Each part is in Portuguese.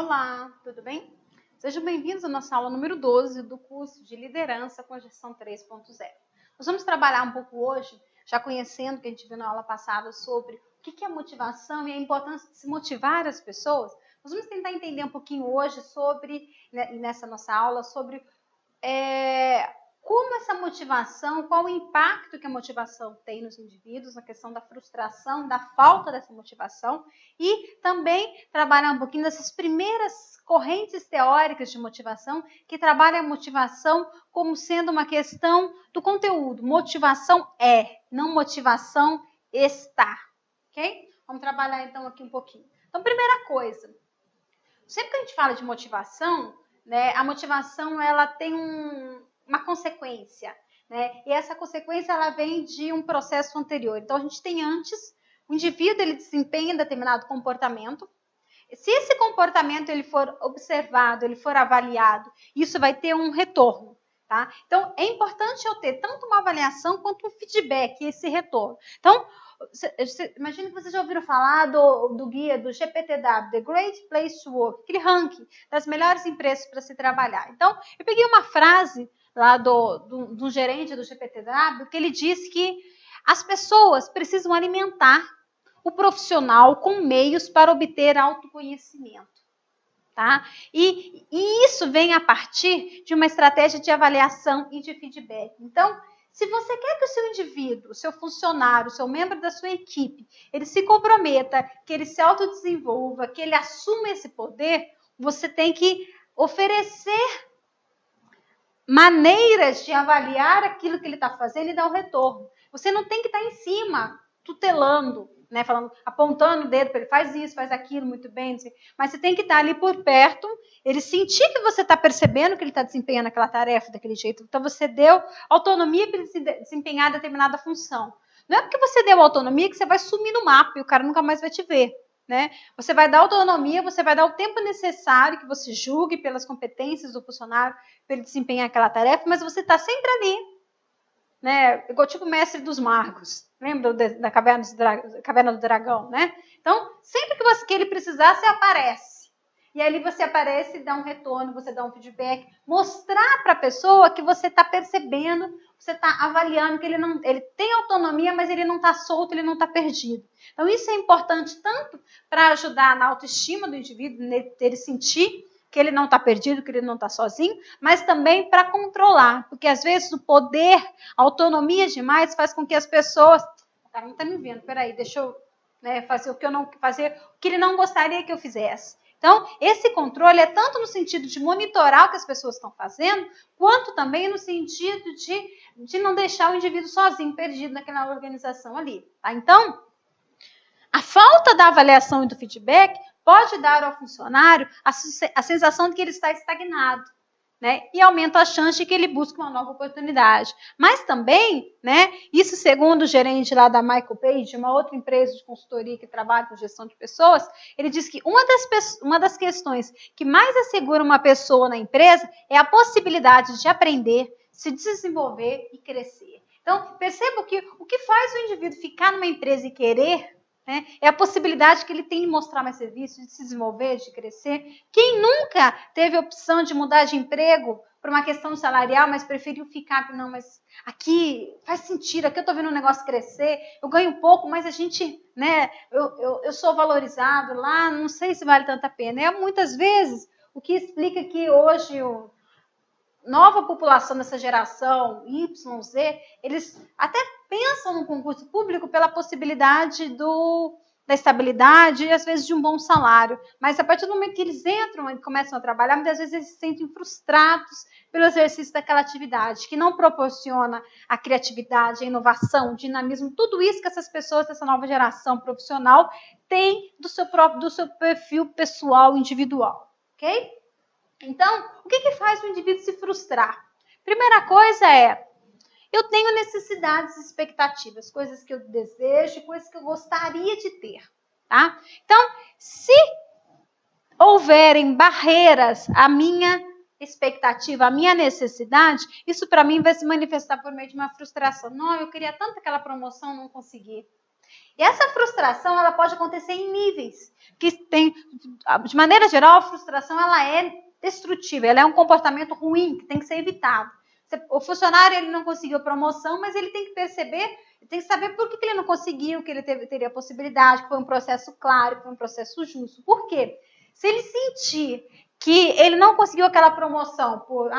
Olá, tudo bem? Sejam bem-vindos à nossa aula número 12 do curso de Liderança com Gestão 3.0. Nós vamos trabalhar um pouco hoje, já conhecendo o que a gente viu na aula passada sobre o que é motivação e a importância de se motivar as pessoas. Nós vamos tentar entender um pouquinho hoje sobre, nessa nossa aula, sobre como essa motivação, qual o impacto que a motivação tem nos indivíduos, na questão da frustração, da falta dessa motivação, e também trabalhar um pouquinho dessas primeiras correntes teóricas de motivação, que trabalham a motivação como sendo uma questão do conteúdo. Motivação não motivação está, ok? Vamos trabalhar então aqui um pouquinho. Então, primeira coisa, sempre que a gente fala de motivação, né, a motivação ela tem uma consequência, né? E essa consequência ela vem de um processo anterior. Então a gente tem antes, o indivíduo ele desempenha determinado comportamento. Se esse comportamento ele for observado, ele for avaliado, isso vai ter um retorno, tá? Então é importante eu ter tanto uma avaliação quanto um feedback, esse retorno. Então imagina que vocês já ouviram falar do guia do GPTW, The Great Place to Work, aquele ranking das melhores empresas para se trabalhar. Então, eu peguei uma frase lá do gerente do GPTW, que ele disse que as pessoas precisam alimentar o profissional com meios para obter autoconhecimento. Tá? E isso vem a partir de uma estratégia de avaliação e de feedback. Então, se você quer que o seu indivíduo, o seu funcionário, o seu membro da sua equipe, ele se comprometa, que ele se autodesenvolva, que ele assuma esse poder, você tem que oferecer maneiras de avaliar aquilo que ele está fazendo e dar um retorno. Você não tem que estar em cima, tutelando, né, falando, apontando o dedo para ele, faz isso, faz aquilo, muito bem, mas você tem que estar ali por perto, ele sentir que você está percebendo que ele está desempenhando aquela tarefa daquele jeito. Então você deu autonomia para ele desempenhar determinada função. Não é porque você deu autonomia que você vai sumir no mapa e o cara nunca mais vai te ver. Né? Você vai dar autonomia, você vai dar o tempo necessário que você julgue pelas competências do funcionário para ele desempenhar aquela tarefa, mas você está sempre ali, né? Igual tipo o mestre dos magos, lembra da caverna do dragão, né? Então, sempre que ele precisar, você aparece. E ali você aparece e dá um retorno, você dá um feedback, mostrar para a pessoa que você está percebendo, você está avaliando que ele tem autonomia, mas ele não está solto, ele não está perdido. Então, isso é importante tanto para ajudar na autoestima do indivíduo, ele sentir que ele não está perdido, que ele não está sozinho, mas também para controlar, porque às vezes o poder, a autonomia demais faz com que as pessoas, o cara não está me vendo, peraí, deixa eu fazer o que ele não gostaria que eu fizesse. Então, esse controle é tanto no sentido de monitorar o que as pessoas estão fazendo, quanto também no sentido de não deixar o indivíduo sozinho, perdido naquela organização ali. Tá? Então, a falta da avaliação e do feedback pode dar ao funcionário a sensação de que ele está estagnado, né? E aumenta a chance de que ele busque uma nova oportunidade. Mas também, né, isso segundo o gerente lá da Michael Page, uma outra empresa de consultoria que trabalha com gestão de pessoas, ele diz que uma das questões que mais assegura uma pessoa na empresa é a possibilidade de aprender, se desenvolver e crescer. Então, perceba que o que faz o indivíduo ficar numa empresa e querer, né, é a possibilidade que ele tem de mostrar mais serviço, de se desenvolver, de crescer. Quem nunca teve a opção de mudar de emprego por uma questão salarial, mas preferiu ficar, não, mas aqui faz sentido, aqui eu estou vendo um negócio crescer, eu ganho pouco, mas a gente, né, eu sou valorizado lá, não sei se vale tanta pena. É muitas vezes o que explica que hoje nova população dessa geração Y, Z, eles até pensam no concurso público pela possibilidade da estabilidade e às vezes de um bom salário, mas a partir do momento que eles entram e começam a trabalhar, muitas vezes eles se sentem frustrados pelo exercício daquela atividade, que não proporciona a criatividade, a inovação, o dinamismo, tudo isso que essas pessoas dessa nova geração profissional têm do seu perfil pessoal individual, ok? Então, o que faz o indivíduo se frustrar? Primeira coisa é, eu tenho necessidades e expectativas, coisas que eu desejo, coisas que eu gostaria de ter. Tá? Então, se houverem barreiras à minha expectativa, à minha necessidade, isso para mim vai se manifestar por meio de uma frustração. Não, eu queria tanto aquela promoção, não consegui. E essa frustração, ela pode acontecer em níveis, que tem, de maneira geral, a frustração, ela é destrutiva, ela é um comportamento ruim, que tem que ser evitado. O funcionário, ele não conseguiu promoção, mas ele tem que perceber, tem que saber por que ele não conseguiu, que ele teria possibilidade, que foi um processo claro, que foi um processo justo. Por quê? Se ele sentir que ele não conseguiu aquela promoção por,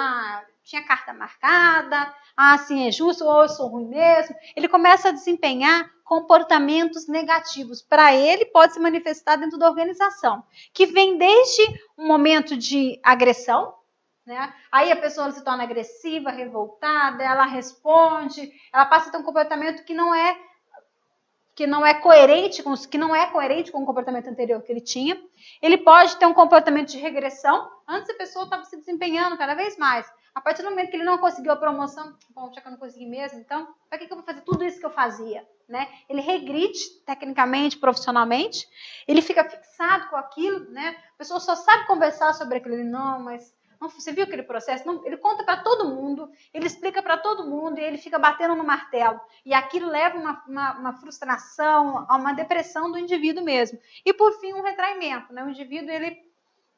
tinha carta marcada, assim é justo, ou eu sou ruim mesmo, ele começa a desempenhar comportamentos negativos. Para ele, pode se manifestar dentro da organização, que vem desde um momento de agressão, né? Aí a pessoa se torna agressiva, revoltada, ela responde, ela passa a ter um comportamento que não é coerente com o comportamento anterior que ele tinha. Ele pode ter um comportamento de regressão. Antes a pessoa estava se desempenhando cada vez mais. A partir do momento que ele não conseguiu a promoção, bom, já que eu não consegui mesmo, então, para que eu vou fazer tudo isso que eu fazia? Né? Ele regride tecnicamente, profissionalmente, ele fica fixado com aquilo, né? A pessoa só sabe conversar sobre aquilo. Não, mas você viu aquele processo? Não, ele conta para todo mundo, ele explica para todo mundo e ele fica batendo no martelo. E aquilo leva uma frustração, a uma depressão do indivíduo mesmo. E, por fim, um retraimento. Né? O indivíduo, ele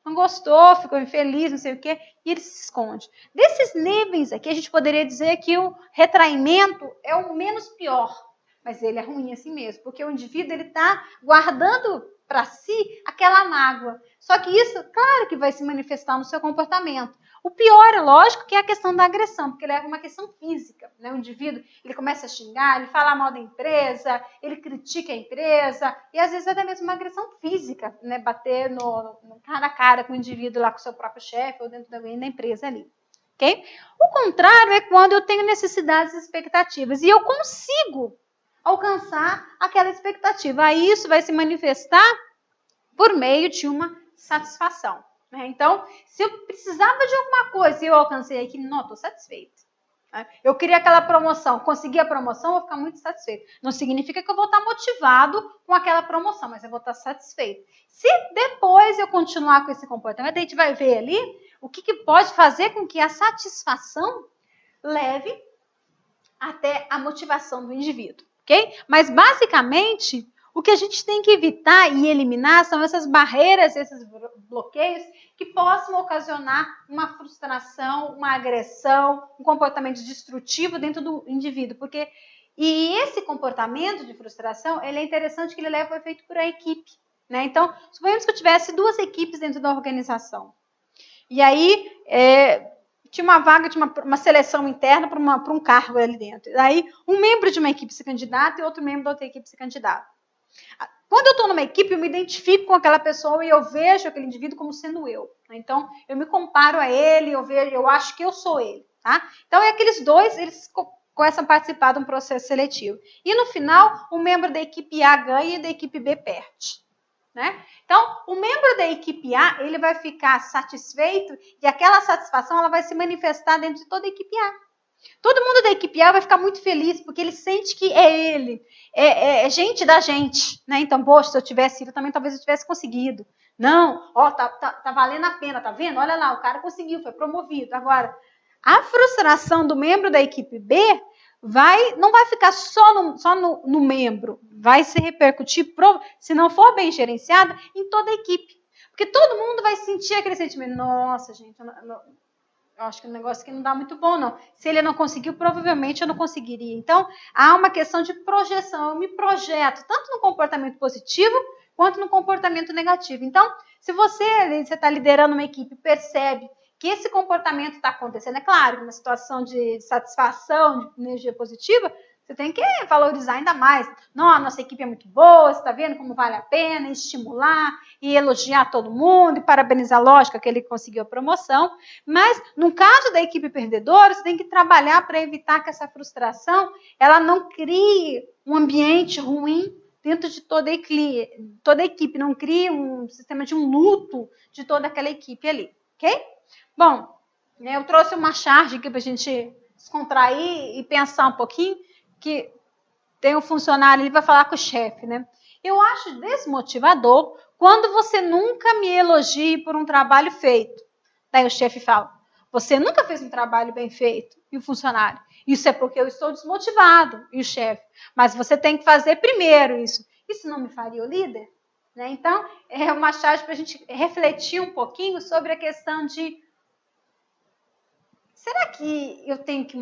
não gostou, ficou infeliz, não sei o quê, e ele se esconde. Desses níveis aqui, a gente poderia dizer que o retraimento é o menos pior, mas ele é ruim assim mesmo, porque o indivíduo ele está guardando para si aquela mágoa. Só que isso, claro que vai se manifestar no seu comportamento. O pior, é lógico, que é a questão da agressão, porque ele é uma questão física. Né? O indivíduo, ele começa a xingar, ele fala mal da empresa, ele critica a empresa, e às vezes é até mesmo uma agressão física, né? Bater no cara a cara com o indivíduo lá, com o seu próprio chefe, ou dentro da empresa ali. Okay? O contrário é quando eu tenho necessidades e expectativas, e eu consigo alcançar aquela expectativa. Aí isso vai se manifestar por meio de uma satisfação. Né? Então, se eu precisava de alguma coisa e eu alcancei aquilo, não, estou satisfeito. Né? Eu queria aquela promoção, consegui a promoção, vou ficar muito satisfeito. Não significa que eu vou estar motivado com aquela promoção, mas eu vou estar satisfeito. Se depois eu continuar com esse comportamento, a gente vai ver ali o que pode fazer com que a satisfação leve até a motivação do indivíduo. Okay? Mas, basicamente, o que a gente tem que evitar e eliminar são essas barreiras, esses bloqueios que possam ocasionar uma frustração, uma agressão, um comportamento destrutivo dentro do indivíduo. E esse comportamento de frustração, ele é interessante que ele leva o efeito para a equipe. Né? Então, suponhamos que eu tivesse 2 equipes dentro da organização. E aí, tinha uma vaga, tinha uma seleção interna para um cargo ali dentro. Aí, um membro de uma equipe se candidata e outro membro da outra equipe se candidata. Quando eu estou numa equipe, eu me identifico com aquela pessoa e eu vejo aquele indivíduo como sendo eu. Então, eu me comparo a ele, eu acho que eu sou ele. Tá? Então, aqueles 2, eles começam a participar de um processo seletivo. E, no final, o membro da equipe A ganha e da equipe B perde. Né? Então, o membro da equipe A, ele vai ficar satisfeito e aquela satisfação ela vai se manifestar dentro de toda a equipe A. Todo mundo da equipe A vai ficar muito feliz, porque ele sente que é ele, é gente da gente. Né? Então, poxa, se eu tivesse ido, também talvez eu tivesse conseguido. Não, ó, tá valendo a pena, tá vendo? Olha lá, o cara conseguiu, foi promovido. Agora, a frustração do membro da equipe B não vai ficar só no membro, vai se repercutir, se não for bem gerenciada, em toda a equipe. Porque todo mundo vai sentir aquele sentimento, nossa, gente, eu acho que o negócio aqui não dá muito bom, não. Se ele não conseguiu, provavelmente eu não conseguiria. Então, há uma questão de projeção, eu me projeto, tanto no comportamento positivo, quanto no comportamento negativo. Então, se você está liderando uma equipe, percebe que esse comportamento está acontecendo, é claro, numa situação de satisfação, de energia positiva, você tem que valorizar ainda mais. Não, a nossa equipe é muito boa, você está vendo como vale a pena, estimular e elogiar todo mundo, e parabenizar, lógico, aquele que conseguiu a promoção. Mas, no caso da equipe perdedora, você tem que trabalhar para evitar que essa frustração ela não crie um ambiente ruim dentro de toda a equipe, não crie um sistema de um luto de toda aquela equipe ali, ok? Bom, eu trouxe uma charge aqui para a gente descontrair e pensar um pouquinho, que tem um funcionário, ele vai falar com o chefe, né? Eu acho desmotivador quando você nunca me elogie por um trabalho feito. Daí o chefe fala, você nunca fez um trabalho bem feito? E o funcionário, Isso é porque eu estou desmotivado, e o chefe. Mas você tem que fazer primeiro isso. Isso não me faria o líder? Né? Então, é uma chave para a gente refletir um pouquinho sobre a questão de: será que eu tenho que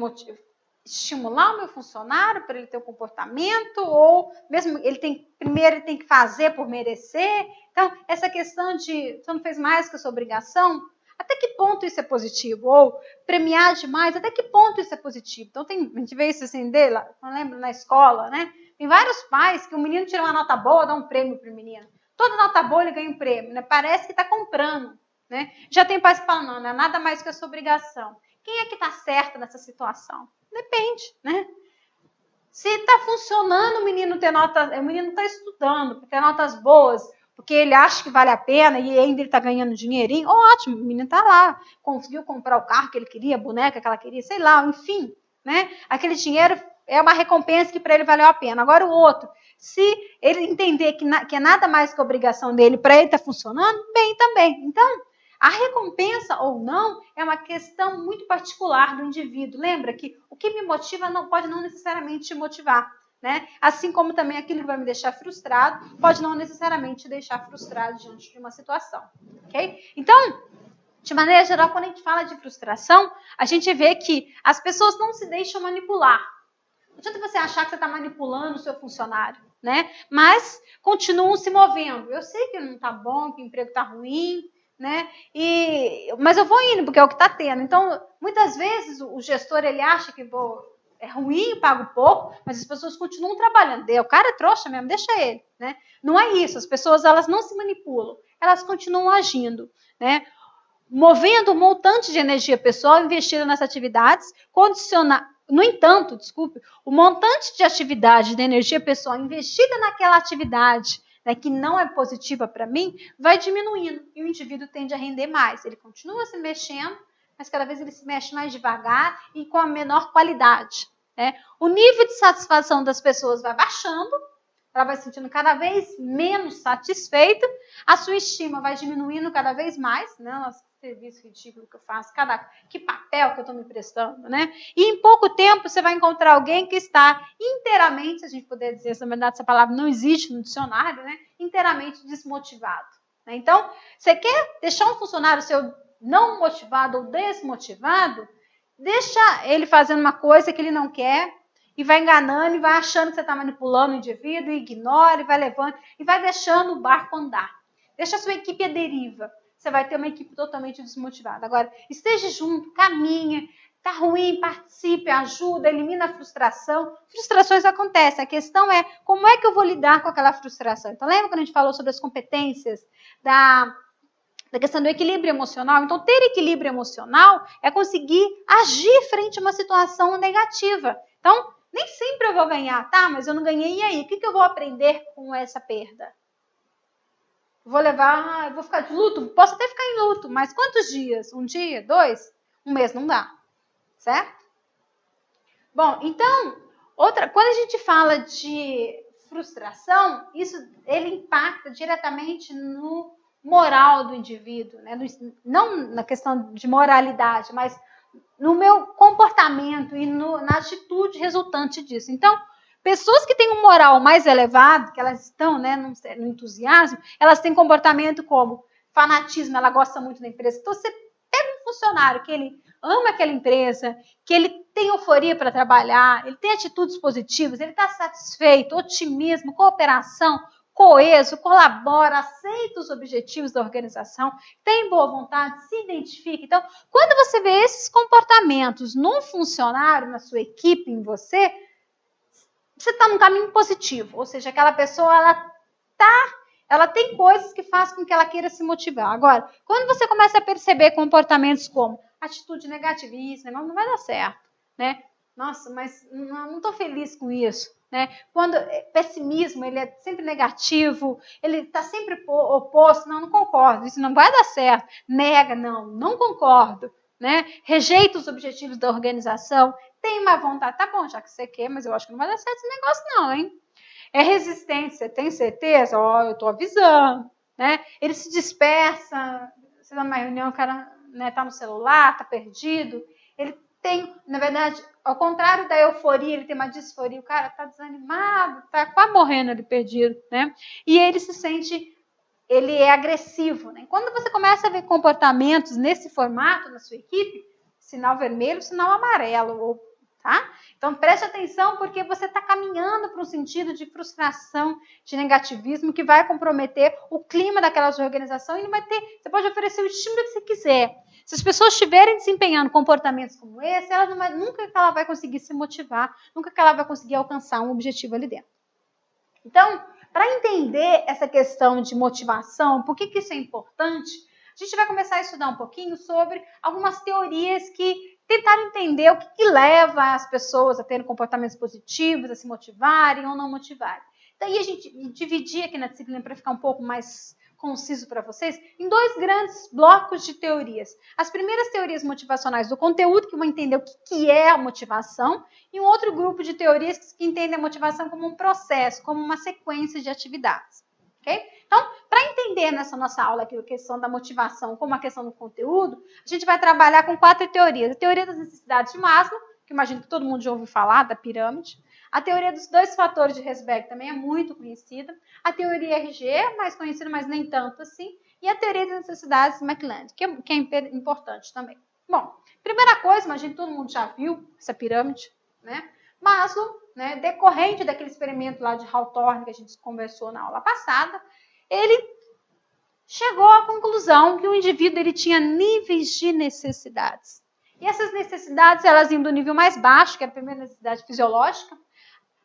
estimular o meu funcionário para ele ter um comportamento? Ou mesmo primeiro ele tem que fazer por merecer? Então, essa questão de você não fez mais que a sua obrigação, até que ponto isso é positivo? Ou premiar demais, até que ponto isso é positivo? Então, a gente vê isso assim, eu lembro na escola, né? Tem vários pais que o menino tira uma nota boa, dá um prêmio para o menino. Toda nota boa ele ganha um prêmio, né? Parece que está comprando, né? Já tem pais que falam: não é nada mais que a sua obrigação. Quem é que está certo nessa situação? Depende, né? Se está funcionando o menino está estudando, ter notas boas, porque ele acha que vale a pena e ainda ele está ganhando dinheirinho, ótimo, o menino está lá, conseguiu comprar o carro que ele queria, a boneca que ela queria, sei lá, enfim, né? Aquele dinheiro é uma recompensa que para ele valeu a pena. Agora o outro, se ele entender que é nada mais que obrigação dele, para ele está funcionando, bem também. Então, a recompensa ou não é uma questão muito particular do indivíduo. Lembra que o que me motiva pode não necessariamente te motivar, né? Assim como também aquilo que vai me deixar frustrado pode não necessariamente te deixar frustrado diante de uma situação, ok? Então, de maneira geral, quando a gente fala de frustração, a gente vê que as pessoas não se deixam manipular. Não adianta você achar que você está manipulando o seu funcionário, né? Mas continuam se movendo. Eu sei que não está bom, que o emprego está ruim, né? Mas eu vou indo, porque é o que está tendo. Então, muitas vezes, o gestor ele acha que é ruim, pago pouco, mas as pessoas continuam trabalhando. O cara é trouxa mesmo, deixa ele, né? Não é isso. As pessoas elas não se manipulam, elas continuam agindo, né? Movendo um montante de energia pessoal investida nessas atividades, no entanto, o montante de atividade de energia pessoal investida naquela atividade, né, que não é positiva para mim, vai diminuindo e o indivíduo tende a render mais. Ele continua se mexendo, mas cada vez ele se mexe mais devagar e com a menor qualidade, né? O nível de satisfação das pessoas vai baixando, ela vai se sentindo cada vez menos satisfeita, a sua estima vai diminuindo cada vez mais, né? Nossa, que serviço ridículo que eu faço, que papel que eu estou me prestando, né? E em pouco tempo você vai encontrar alguém que está inteiramente, se a gente puder dizer, na verdade essa palavra não existe no dicionário, né? Inteiramente desmotivado, né? Então, você quer deixar um funcionário seu não motivado ou desmotivado, deixa ele fazendo uma coisa que ele não quer, e vai enganando, e vai achando que você está manipulando o indivíduo, e ignora, e vai levando, e vai deixando o barco andar. Deixa a sua equipe à deriva. Você vai ter uma equipe totalmente desmotivada. Agora, esteja junto, caminha, está ruim, participe, ajuda, elimina a frustração. Frustrações acontecem. A questão é como é que eu vou lidar com aquela frustração. Então, lembra quando a gente falou sobre as competências da questão do equilíbrio emocional? Então, ter equilíbrio emocional é conseguir agir frente a uma situação negativa. Então, nem sempre eu vou ganhar, tá? Mas eu não ganhei, e aí? O que eu vou aprender com essa perda? Eu vou ficar de luto? Posso até ficar em luto, mas quantos dias? 1 dia? 2? 1 mês? Não dá, certo? Bom, então, quando a gente fala de frustração, ele impacta diretamente no moral do indivíduo, né? Não na questão de moralidade, mas no meu comportamento e na atitude resultante disso. Então, pessoas que têm um moral mais elevado, que elas estão, né, no entusiasmo, elas têm comportamento como fanatismo, ela gosta muito da empresa. Então, você pega um funcionário que ele ama aquela empresa, que ele tem euforia para trabalhar, ele tem atitudes positivas, ele está satisfeito, otimismo, cooperação, coeso, colabora, aceita os objetivos da organização, tem boa vontade, se identifica. Então, quando você vê esses comportamentos num funcionário, na sua equipe, em você está num caminho positivo. Ou seja, aquela pessoa, ela tem coisas que fazem com que ela queira se motivar. Agora, quando você começa a perceber comportamentos como atitude negativista, não vai dar certo, né? Nossa, mas não estou feliz com isso, né? Quando pessimismo, ele é sempre negativo, ele está sempre oposto, não concordo, isso não vai dar certo. Nega, não concordo, né? Rejeita os objetivos da organização, tem má vontade, tá bom, já que você quer, mas eu acho que não vai dar certo esse negócio não, hein? É resistência, tem certeza? Eu estou avisando, né? Ele se dispersa, você está numa reunião, o cara, né, tá no celular, tá perdido, ele tem, na verdade, ao contrário da euforia, ele tem uma disforia, o cara está desanimado, está quase morrendo ali perdido, né? E ele se sente, ele é agressivo, né? Quando você começa a ver comportamentos nesse formato na sua equipe, sinal vermelho, sinal amarelo, tá? Então preste atenção porque você está caminhando para um sentido de frustração, de negativismo que vai comprometer o clima daquela sua organização e não vai ter, você pode oferecer o estímulo que você quiser. Se as pessoas estiverem desempenhando comportamentos como esse, nunca que ela vai conseguir se motivar, nunca que ela vai conseguir alcançar um objetivo ali dentro. Então, para entender essa questão de motivação, por que isso é importante, a gente vai começar a estudar um pouquinho sobre algumas teorias que tentaram entender o que leva as pessoas a terem comportamentos positivos, a se motivarem ou não motivarem. Daí a gente dividir aqui na disciplina para ficar um pouco mais conciso para vocês, em 2 grandes blocos de teorias. As primeiras teorias motivacionais do conteúdo, que vão entender o que é a motivação, e um outro grupo de teorias que entendem a motivação como um processo, como uma sequência de atividades. Okay? Então, para entender nessa nossa aula aqui a questão da motivação como a questão do conteúdo, a gente vai trabalhar com 4 teorias. A teoria das necessidades de Maslow, que imagino que todo mundo já ouviu falar, da pirâmide. A teoria dos 2 fatores de Herzberg também é muito conhecida. A teoria RG é mais conhecida, mas nem tanto assim. E a teoria das necessidades de McLeod, que é importante também. Bom, primeira coisa, imagino que todo mundo já viu essa pirâmide, né? Maslow, né, decorrente daquele experimento lá de Hawthorne que a gente conversou na aula passada, ele chegou à conclusão que o indivíduo ele tinha níveis de necessidades. E essas necessidades, elas iam do nível mais baixo, que era a primeira necessidade fisiológica,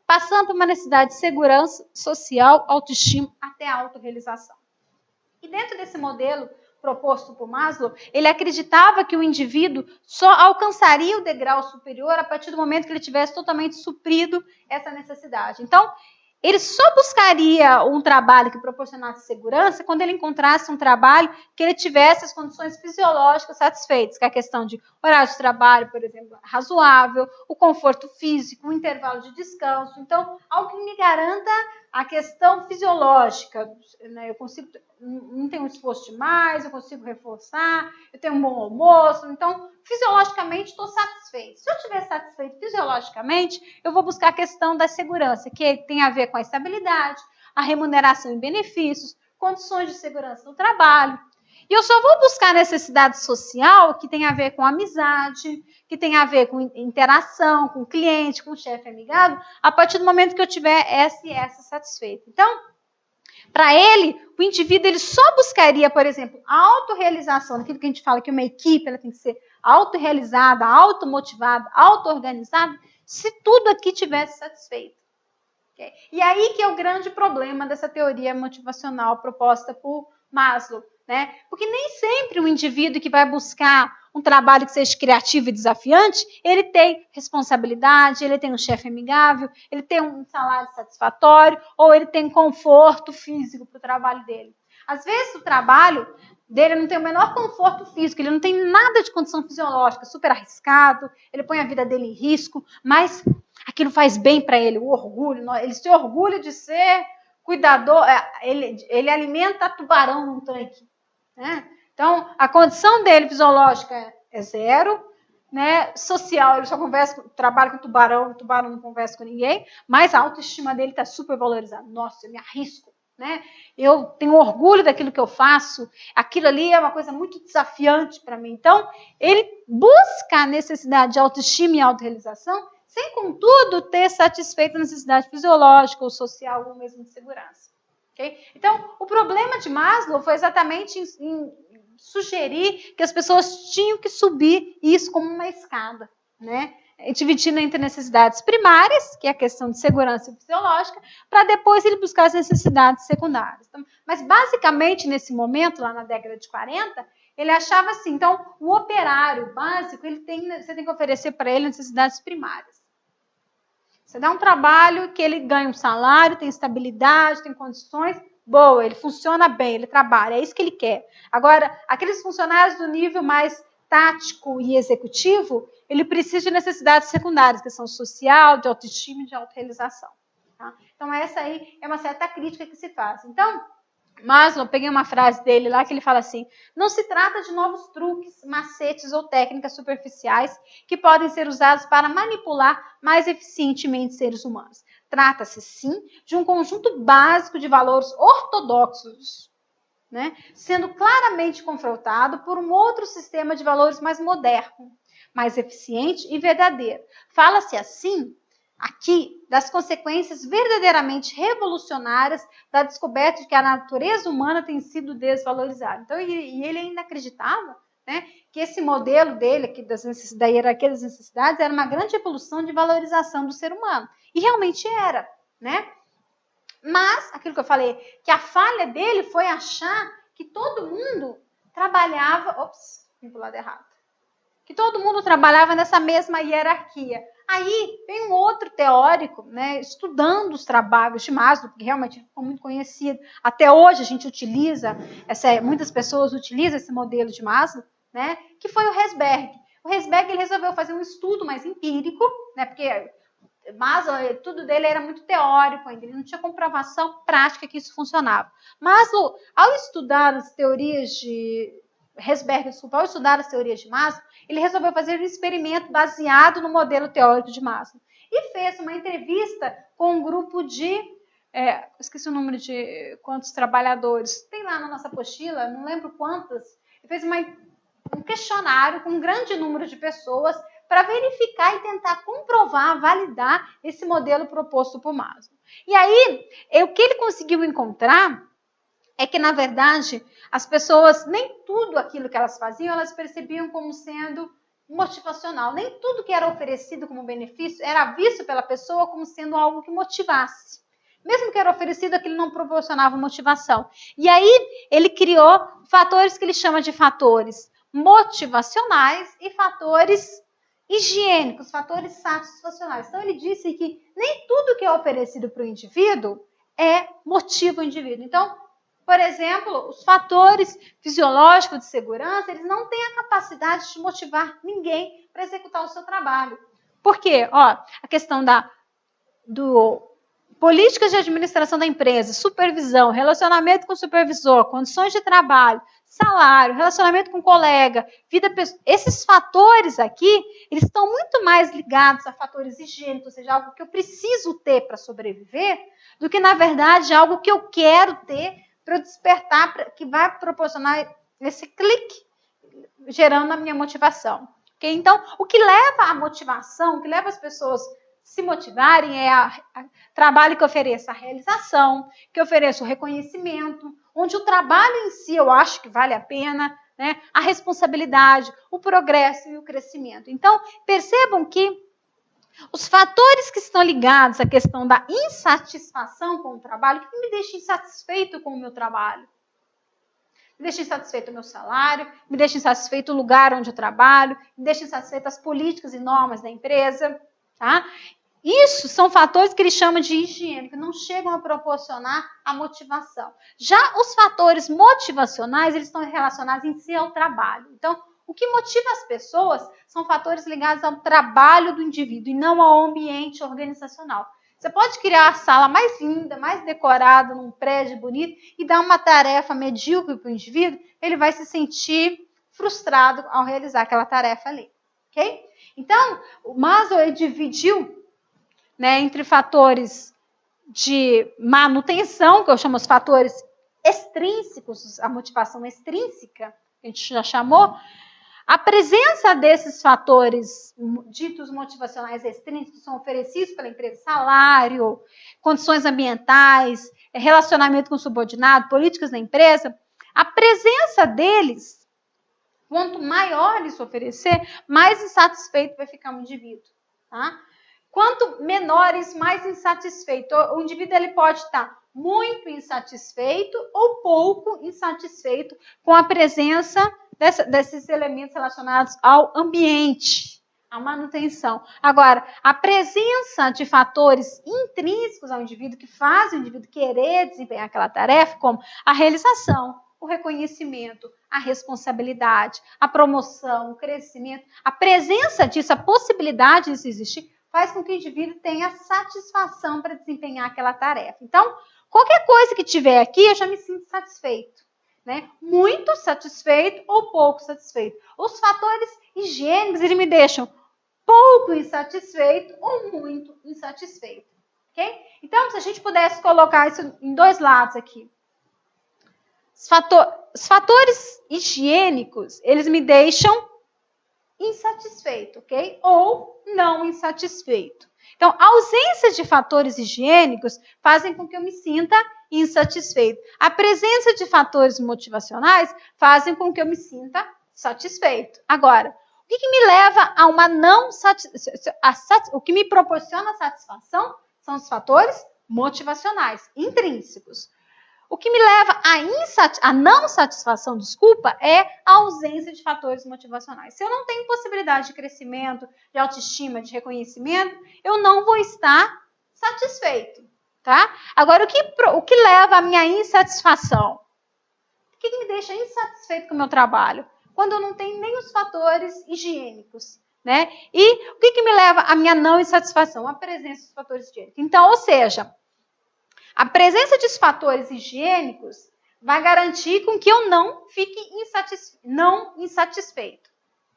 passando por uma necessidade de segurança social, autoestima, até a autorrealização. E dentro desse modelo proposto por Maslow, ele acreditava que o indivíduo só alcançaria o degrau superior a partir do momento que ele tivesse totalmente suprido essa necessidade. Então, ele só buscaria um trabalho que proporcionasse segurança quando ele encontrasse um trabalho que ele tivesse as condições fisiológicas satisfeitas, que é a questão de horário de trabalho, por exemplo, razoável, o conforto físico, o intervalo de descanso. Então, algo que me garanta a questão fisiológica, né? Eu consigo, não tenho um esforço demais, eu consigo reforçar, eu tenho um bom almoço, então, fisiologicamente, estou satisfeito. Se eu estiver satisfeito fisiologicamente, eu vou buscar a questão da segurança, que tem a ver com a estabilidade, a remuneração e benefícios, condições de segurança no trabalho. E eu só vou buscar necessidade social que tem a ver com amizade, que tem a ver com interação, com o cliente, com o chefe amigável, a partir do momento que eu tiver essa e essa satisfeita. Então, para ele, o indivíduo ele só buscaria, por exemplo, a autorrealização, daquilo que a gente fala que uma equipe ela tem que ser autorrealizada, automotivada, auto-organizada, se tudo aqui tivesse satisfeito. Okay? E aí que é o grande problema dessa teoria motivacional proposta por Maslow. Né? Porque nem sempre o indivíduo que vai buscar um trabalho que seja criativo e desafiante, ele tem responsabilidade, ele tem um chefe amigável, ele tem um salário satisfatório, ou ele tem conforto físico para o trabalho dele. Às vezes o trabalho dele não tem o menor conforto físico, ele não tem nada de condição fisiológica, super arriscado, ele põe a vida dele em risco, mas aquilo faz bem para ele, o orgulho, ele se orgulha de ser cuidador, ele alimenta tubarão num tanque. Né? Então, a condição dele fisiológica é 0, né? Social, ele só trabalha com tubarão, o tubarão não conversa com ninguém, mas a autoestima dele está super valorizada. Nossa, eu me arrisco, né? Eu tenho orgulho daquilo que eu faço, aquilo ali é uma coisa muito desafiante para mim. Então, ele busca a necessidade de autoestima e autorrealização, sem, contudo, ter satisfeito a necessidade fisiológica ou social ou mesmo de segurança. Okay? Então, o problema de Maslow foi exatamente em sugerir que as pessoas tinham que subir isso como uma escada, né? Dividindo entre necessidades primárias, que é a questão de segurança fisiológica, para depois ele buscar as necessidades secundárias. Então, mas, basicamente, nesse momento, lá na década de 40, ele achava assim, então, o operário básico, você tem que oferecer para ele necessidades primárias. Você dá um trabalho que ele ganha um salário, tem estabilidade, tem condições, boa, ele funciona bem, ele trabalha, é isso que ele quer. Agora, aqueles funcionários do nível mais tático e executivo, ele precisa de necessidades secundárias, que são social, de autoestima e de autorrealização. Tá? Então, essa aí é uma certa crítica que se faz. Então, Maslow, eu peguei uma frase dele lá que ele fala assim: não se trata de novos truques, macetes ou técnicas superficiais que podem ser usados para manipular mais eficientemente seres humanos. Trata-se, sim, de um conjunto básico de valores ortodoxos, né, sendo claramente confrontado por um outro sistema de valores mais moderno, mais eficiente e verdadeiro. Fala-se assim aqui das consequências verdadeiramente revolucionárias da descoberta de que a natureza humana tem sido desvalorizada. Então, ele ainda acreditava, né, que esse modelo dele, aqui da hierarquia das necessidades, era uma grande evolução de valorização do ser humano. E realmente era, né? Mas, aquilo que eu falei, que a falha dele foi achar que todo mundo trabalhava... Ops, vim para o lado errado. Que todo mundo trabalhava nessa mesma hierarquia. Aí vem um outro teórico, né, estudando os trabalhos de Maslow, porque realmente ficou muito conhecido. Até hoje a gente utiliza, muitas pessoas utilizam esse modelo de Maslow, né, que foi o Herzberg. O Herzberg ele resolveu fazer um estudo mais empírico, né, porque Maslow, tudo dele era muito teórico ainda, ele não tinha comprovação prática que isso funcionava. Maslow, ao estudar as teorias de Herzberg, ao estudar as teorias de Maslow, ele resolveu fazer um experimento baseado no modelo teórico de Maslow. E fez uma entrevista com um grupo de... esqueci o número de quantos trabalhadores. Tem lá na nossa apostila, não lembro quantas. Ele fez um questionário com um grande número de pessoas para verificar e tentar comprovar, validar esse modelo proposto por Maslow. E aí, o que ele conseguiu encontrar é que, na verdade, as pessoas, nem tudo aquilo que elas faziam, elas percebiam como sendo motivacional. Nem tudo que era oferecido como benefício era visto pela pessoa como sendo algo que motivasse. Mesmo que era oferecido, aquilo não proporcionava motivação. E aí, ele criou fatores que ele chama de fatores motivacionais e fatores higiênicos, fatores satisfacionais. Então, ele disse que nem tudo que é oferecido para o indivíduo motiva o indivíduo. Então, por exemplo, os fatores fisiológicos de segurança, eles não têm a capacidade de motivar ninguém para executar o seu trabalho. Por quê? A questão políticas de administração da empresa, supervisão, relacionamento com o supervisor, condições de trabalho, salário, relacionamento com o colega, vida pessoal. Esses fatores aqui, eles estão muito mais ligados a fatores higiênicos, ou seja, algo que eu preciso ter para sobreviver, do que, na verdade, algo que eu quero ter para eu despertar, que vai proporcionar esse clique, gerando a minha motivação. Okay? Então, o que leva à motivação, o que leva as pessoas se motivarem é trabalho que ofereça a realização, que ofereça o reconhecimento, onde o trabalho em si eu acho que vale a pena, né? A responsabilidade, o progresso e o crescimento. Então, percebam que os fatores que estão ligados à questão da insatisfação com o trabalho, o que me deixa insatisfeito com o meu trabalho? Me deixa insatisfeito o meu salário, me deixa insatisfeito o lugar onde eu trabalho, me deixa insatisfeito as políticas e normas da empresa, tá? Isso são fatores que ele chama de higiene, que não chegam a proporcionar a motivação. Já os fatores motivacionais, eles estão relacionados em si ao trabalho. Então, o que motiva as pessoas são fatores ligados ao trabalho do indivíduo e não ao ambiente organizacional. Você pode criar a sala mais linda, mais decorada, num prédio bonito e dar uma tarefa medíocre para o indivíduo, ele vai se sentir frustrado ao realizar aquela tarefa ali. Ok? Então, o Maslow dividiu, né, entre fatores de manutenção, que eu chamo os fatores extrínsecos, a motivação extrínseca, que a gente já chamou. A presença desses fatores ditos motivacionais extrínsecos são oferecidos pela empresa, salário, condições ambientais, relacionamento com o subordinado, políticas da empresa. A presença deles, quanto maior isso oferecer, mais insatisfeito vai ficar o indivíduo. Tá? Quanto menores, mais insatisfeito. O indivíduo ele pode estar muito insatisfeito ou pouco insatisfeito com a presença desses elementos relacionados ao ambiente, à manutenção. Agora, a presença de fatores intrínsecos ao indivíduo que fazem o indivíduo querer desempenhar aquela tarefa, como a realização, o reconhecimento, a responsabilidade, a promoção, o crescimento, a presença disso, a possibilidade disso existir, faz com que o indivíduo tenha satisfação para desempenhar aquela tarefa. Então, Qualquer coisa que tiver aqui, eu já me sinto satisfeito, né? Muito satisfeito ou pouco satisfeito. Os fatores higiênicos, eles me deixam pouco insatisfeito ou muito insatisfeito, ok? Então, se a gente pudesse colocar isso em dois lados aqui. Os fatores higiênicos, eles me deixam insatisfeito, ok? Ou não insatisfeito. Então, a ausência de fatores higiênicos fazem com que eu me sinta insatisfeito. A presença de fatores motivacionais fazem com que eu me sinta satisfeito. Agora, o que me leva a uma não satisfação? O que me proporciona satisfação são os fatores motivacionais, intrínsecos. O que me leva à não satisfação, é a ausência de fatores motivacionais. Se eu não tenho possibilidade de crescimento, de autoestima, de reconhecimento, eu não vou estar satisfeito, tá? Agora, o que leva à minha insatisfação? O que me deixa insatisfeito com o meu trabalho? Quando eu não tenho nem os fatores higiênicos, né? E o que me leva à minha não insatisfação? A presença dos fatores higiênicos. Então, ou seja, a presença de fatores higiênicos vai garantir com que eu não fique insatisfeito.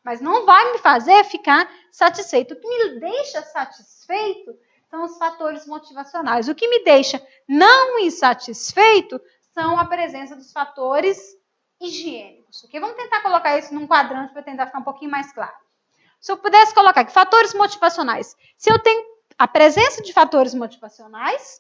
Mas não vai me fazer ficar satisfeito. O que me deixa satisfeito são os fatores motivacionais. O que me deixa não insatisfeito são a presença dos fatores higiênicos. Okay? Vamos tentar colocar isso num quadrante para tentar ficar um pouquinho mais claro. Se eu pudesse colocar aqui, fatores motivacionais. Se eu tenho a presença de fatores motivacionais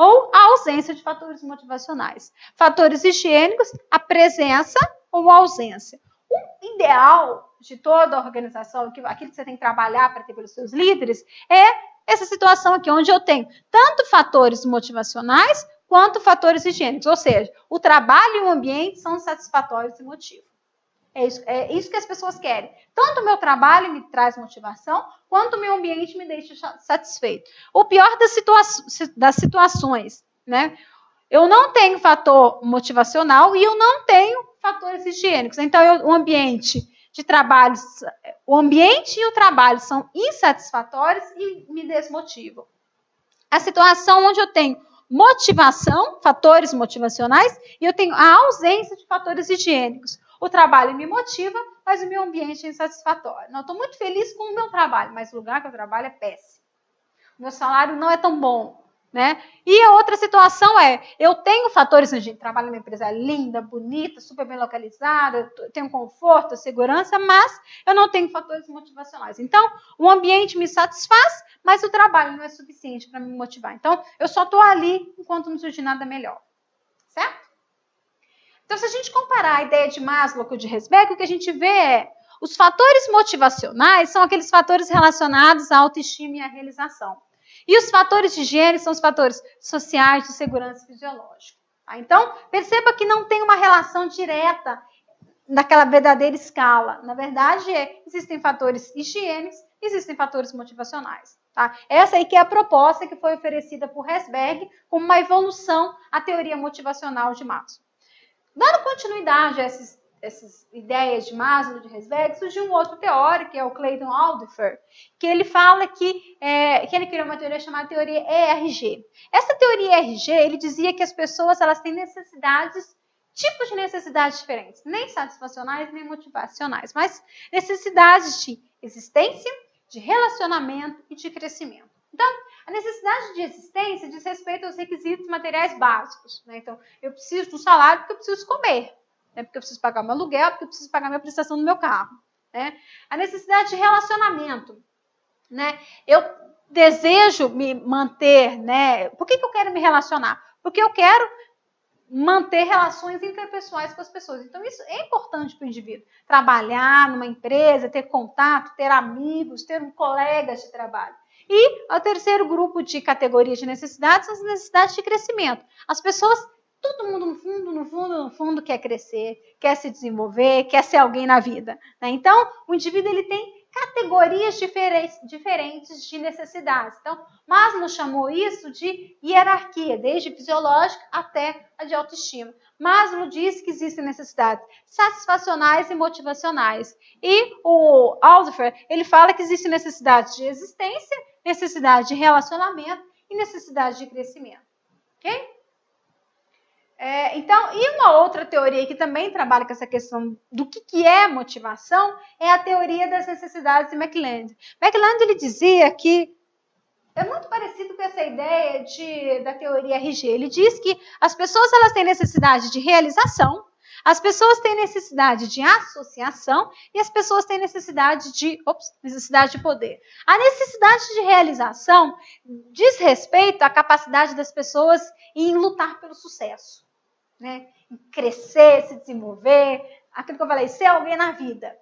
ou a ausência de fatores motivacionais. Fatores higiênicos, a presença ou a ausência. O ideal de toda a organização, aquilo que você tem que trabalhar para ter pelos seus líderes, é essa situação aqui, onde eu tenho tanto fatores motivacionais quanto fatores higiênicos. Ou seja, o trabalho e o ambiente são satisfatórios e motivam. É isso que as pessoas querem. Tanto o meu trabalho me traz motivação, quanto o meu ambiente me deixa satisfeito. O pior das situações, né? Eu não tenho fator motivacional e eu não tenho fatores higiênicos. Então, o ambiente de trabalho, o ambiente e o trabalho são insatisfatórios e me desmotivam. A situação onde eu tenho motivação, fatores motivacionais, e eu tenho a ausência de fatores higiênicos. O trabalho me motiva, mas o meu ambiente é insatisfatório. Não, estou muito feliz com o meu trabalho, mas o lugar que eu trabalho é péssimo. O meu salário não é tão bom, né? E a outra situação é, eu tenho fatores de trabalho numa empresa linda, bonita, super bem localizada, tenho conforto, segurança, mas eu não tenho fatores motivacionais. Então, o ambiente me satisfaz, mas o trabalho não é suficiente para me motivar. Então, eu só estou ali enquanto não surgir nada melhor. Certo? Então, se a gente comparar a ideia de Maslow com o de Herzberg, o que a gente vê é os fatores motivacionais são aqueles fatores relacionados à autoestima e à realização. E os fatores de higiene são os fatores sociais, de segurança fisiológica. Tá? Então, perceba que não tem uma relação direta naquela verdadeira escala. Na verdade, existem fatores higiênicos, existem fatores motivacionais. Tá? Essa aí que é a proposta que foi oferecida por Herzberg como uma evolução à teoria motivacional de Maslow. Dando continuidade a essas ideias de Maslow e de Herzberg, surgiu um outro teórico, que é o Clayton Aldifer, que ele fala que ele criou uma teoria chamada teoria ERG. Essa teoria ERG, ele dizia que as pessoas elas têm tipos de necessidades diferentes, nem satisfacionais, nem motivacionais, mas necessidades de existência, de relacionamento e de crescimento. Então, a necessidade de existência diz respeito aos requisitos materiais básicos. Né? Então, eu preciso do salário porque eu preciso comer, né? Porque eu preciso pagar meu aluguel, porque eu preciso pagar minha prestação do meu carro. Né? A necessidade de relacionamento. Né? Eu desejo me manter, né? Por que eu quero me relacionar? Porque eu quero manter relações interpessoais com as pessoas. Então, isso é importante para o indivíduo. Trabalhar numa empresa, ter contato, ter amigos, ter colegas de trabalho. E o terceiro grupo de categorias de necessidades são as necessidades de crescimento. As pessoas, todo mundo no fundo quer crescer, quer se desenvolver, quer ser alguém na vida. Né? Então, o indivíduo ele tem categorias diferentes de necessidades. Então, Maslow chamou isso de hierarquia, desde fisiológica até a de autoestima. Maslow diz que existem necessidades satisfacionais e motivacionais. E o Aldifer, ele fala que existem necessidades de existência, necessidade de relacionamento e necessidade de crescimento. Ok? Então, e uma outra teoria que também trabalha com essa questão do que é motivação é a teoria das necessidades de McLeod. McLeod, ele dizia que é muito parecido com essa ideia da teoria RG. Ele diz que as pessoas elas têm necessidade de realização, as pessoas têm necessidade de associação e as pessoas têm necessidade de poder. A necessidade de realização diz respeito à capacidade das pessoas em lutar pelo sucesso, né? Em crescer, se desenvolver, aquilo que eu falei, ser alguém na vida.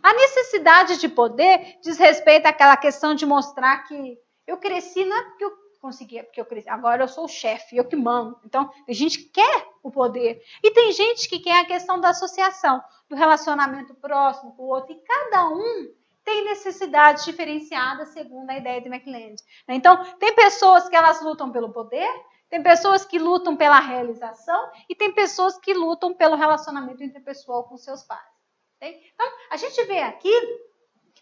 A necessidade de poder diz respeito àquela questão de mostrar que eu cresci não é porque eu consegui, é porque eu cresci. Agora eu sou o chefe, eu que mando. Então, tem gente que quer o poder. E tem gente que quer a questão da associação, do relacionamento próximo com o outro. E cada um tem necessidades diferenciadas segundo a ideia de McLeod. Então, tem pessoas que elas lutam pelo poder, tem pessoas que lutam pela realização e tem pessoas que lutam pelo relacionamento interpessoal com seus pais. Então, a gente vê aqui,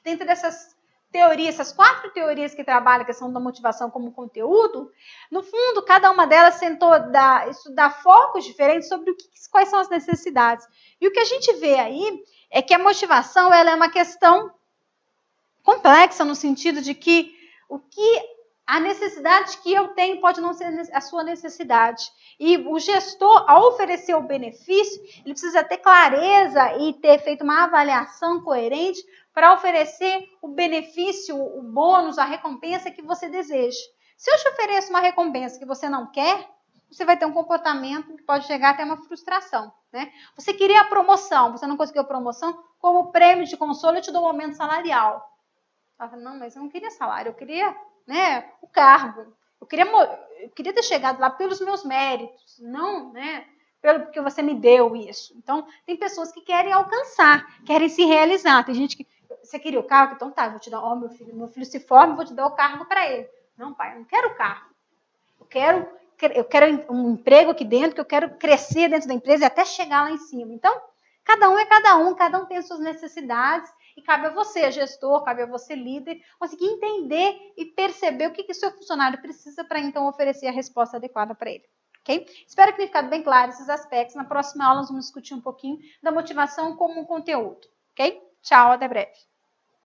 dentro dessas teorias, essas 4 teorias que trabalham a questão da motivação como conteúdo, no fundo, cada uma delas tentou estudar focos diferentes sobre quais são as necessidades. E o que a gente vê aí é que a motivação ela é uma questão complexa no sentido de que a necessidade que eu tenho pode não ser a sua necessidade. E o gestor, ao oferecer o benefício, ele precisa ter clareza e ter feito uma avaliação coerente para oferecer o benefício, o bônus, a recompensa que você deseja. Se eu te ofereço uma recompensa que você não quer, você vai ter um comportamento que pode chegar até uma frustração, né? Você queria a promoção, você não conseguiu a promoção, como prêmio de consolo eu te dou um aumento salarial. Não, mas eu não queria salário, eu queria, né, o cargo. Eu queria ter chegado lá pelos meus méritos, não, né, porque você me deu isso. Então, tem pessoas que querem alcançar, querem se realizar. Tem gente que, você queria o cargo? Então tá, vou te dar, meu filho se forma, vou te dar o cargo para ele. Não, pai, eu não quero o cargo. Eu quero um emprego aqui dentro, que eu quero crescer dentro da empresa e até chegar lá em cima. Então, cada um é cada um tem as suas necessidades e cabe a você, gestor, cabe a você, líder, conseguir entender e perceber o que o seu funcionário precisa para, então, oferecer a resposta adequada para ele. Okay? Espero que tenha ficado bem claro esses aspectos. Na próxima aula, nós vamos discutir um pouquinho da motivação como um conteúdo. Ok? Tchau, até breve.